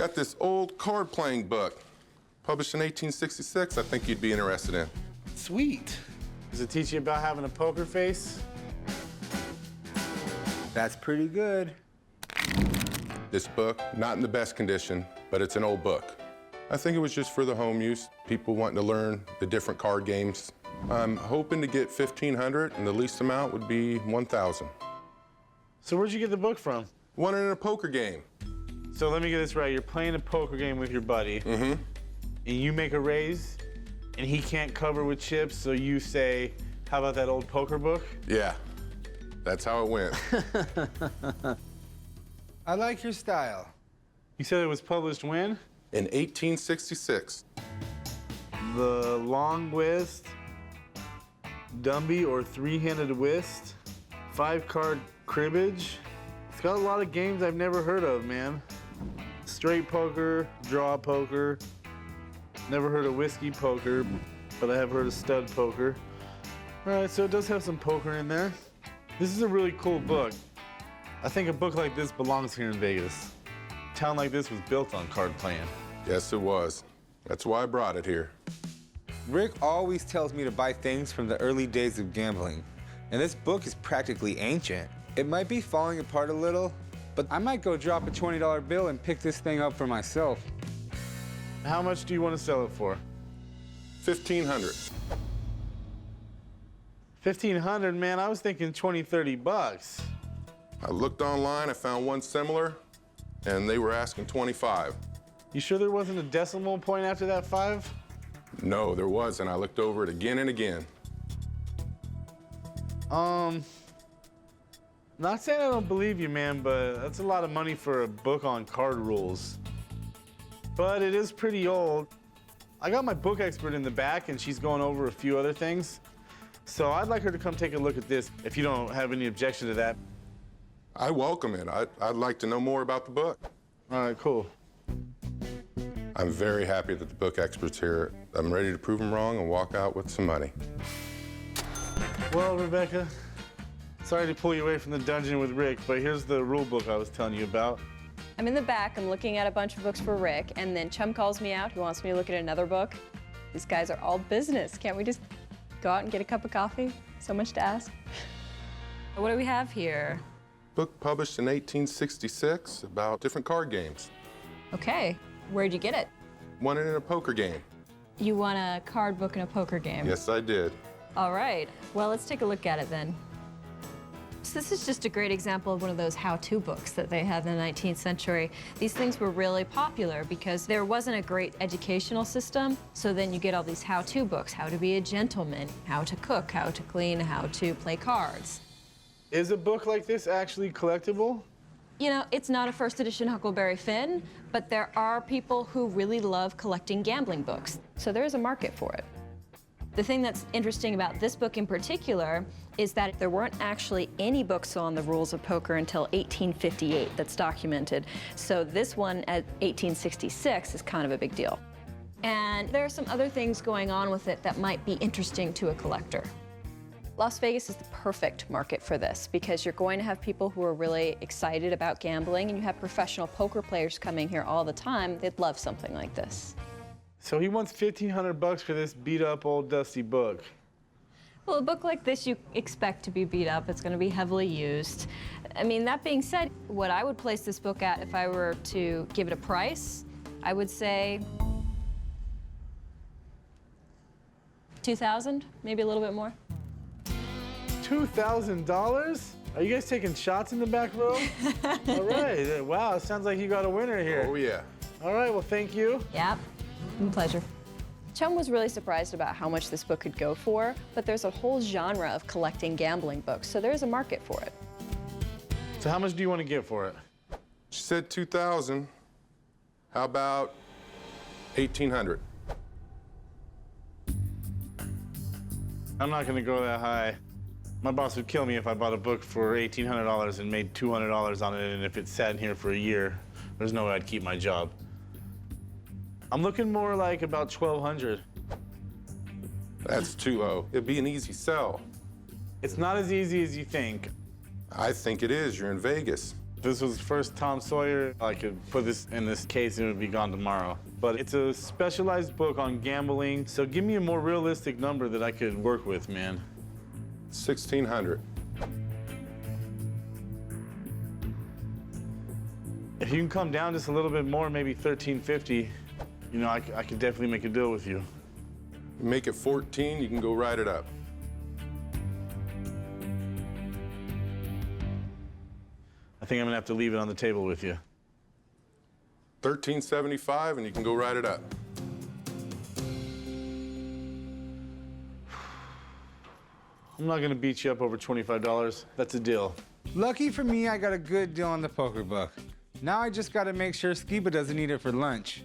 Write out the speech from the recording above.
got this old card-playing book, published in 1866 I think you'd be interested in. Sweet. Does it teach you about having a poker face? That's pretty good. This book, not in the best condition, but it's an old book. I think it was just for the home use, people wanting to learn the different card games. I'm hoping to get 1,500, and the least amount would be 1,000. So where'd you get the book from? Won it in a poker game. So let me get this right. You're playing a poker game with your buddy, and you make a raise, and he can't cover with chips, so you say, how about that old poker book? Yeah, that's how it went. I like your style. You said it was published when? In 1866. The long whist, Dumby or three-handed whist, 5-card cribbage. It's got a lot of games I've never heard of, man. Straight poker, draw poker. Never heard of whiskey poker, but I have heard of stud poker. All right, so it does have some poker in there. This is a really cool book. I think a book like this belongs here in Vegas. A town like this was built on card playing. Yes, it was. That's why I brought it here. Rick always tells me to buy things from the early days of gambling, and this book is practically ancient. It might be falling apart a little, but I might go drop a $20 bill and pick this thing up for myself. How much do you want to sell it for? 1,500. 1,500, man, I was thinking 20, 30 bucks. I looked online, I found one similar, and they were asking 25. You sure there wasn't a decimal point after that 5? No, there wasn't. I looked over it again and again. Not saying I don't believe you, man, but that's a lot of money for a book on card rules. But it is pretty old. I got my book expert in the back, and she's going over a few other things. So I'd like her to come take a look at this, if you don't have any objection to that. I welcome it. I'd like to know more about the book. All right, cool. I'm very happy that the book expert's here. I'm ready to prove him wrong and walk out with some money. Well, Rebecca, sorry to pull you away from the dungeon with Rick, but here's the rule book I was telling you about. I'm in the back, I'm looking at a bunch of books for Rick, and then Chum calls me out. He wants me to look at another book. These guys are all business. Can't we just go out and get a cup of coffee? So much to ask. What do we have here? Book published in 1866 about different card games. Okay, where'd you get it? Won it in a poker game. You won a card book in a poker game? Yes, I did. All right, well, let's take a look at it then. So this is just a great example of one of those how-to books that they had in the 19th century. These things were really popular because there wasn't a great educational system, so then you get all these how-to books, how to be a gentleman, how to cook, how to clean, how to play cards. Is a book like this actually collectible? You know, it's not a first edition Huckleberry Finn, but there are people who really love collecting gambling books, so there is a market for it. The thing that's interesting about this book in particular is that there weren't actually any books on the rules of poker until 1858 that's documented. So this one at 1866 is kind of a big deal. And there are some other things going on with it that might be interesting to a collector. Las Vegas is the perfect market for this because you're going to have people who are really excited about gambling, and you have professional poker players coming here all the time. They'd love something like this. So he wants 1,500 bucks for this beat-up old dusty book. Well, a book like this you expect to be beat up. It's going to be heavily used. I mean, that being said, what I would place this book at if I were to give it a price, I would say $2,000, maybe a little bit more. $2,000? Are you guys taking shots in the back row? All right. Wow, it sounds like you got a winner here. Oh, yeah. All right, well, thank you. Yep, my pleasure. Chum was really surprised about how much this book could go for, but there's a whole genre of collecting gambling books, so there's a market for it. So how much do you want to get for it? She said 2,000. How about 1,800? I'm not going to go that high. My boss would kill me if I bought a book for $1,800 and made $200 on it, and if it sat in here for a year, there's no way I'd keep my job. I'm looking more like about 1,200. That's too low. It'd be an easy sell. It's not as easy as you think. I think it is. You're in Vegas. If this was first Tom Sawyer, I could put this in this case and it would be gone tomorrow. But it's a specialized book on gambling, so give me a more realistic number that I could work with, man. 1,600. If you can come down just a little bit more, maybe 1,350, you know, I could definitely make a deal with you. Make it 14, you can go write it up. I think I'm gonna have to leave it on the table with you. 1375, and you can go write it up. I'm not gonna beat you up over $25. That's a deal. Lucky for me, I got a good deal on the poker book. Now I just gotta make sure Skiba doesn't eat it for lunch.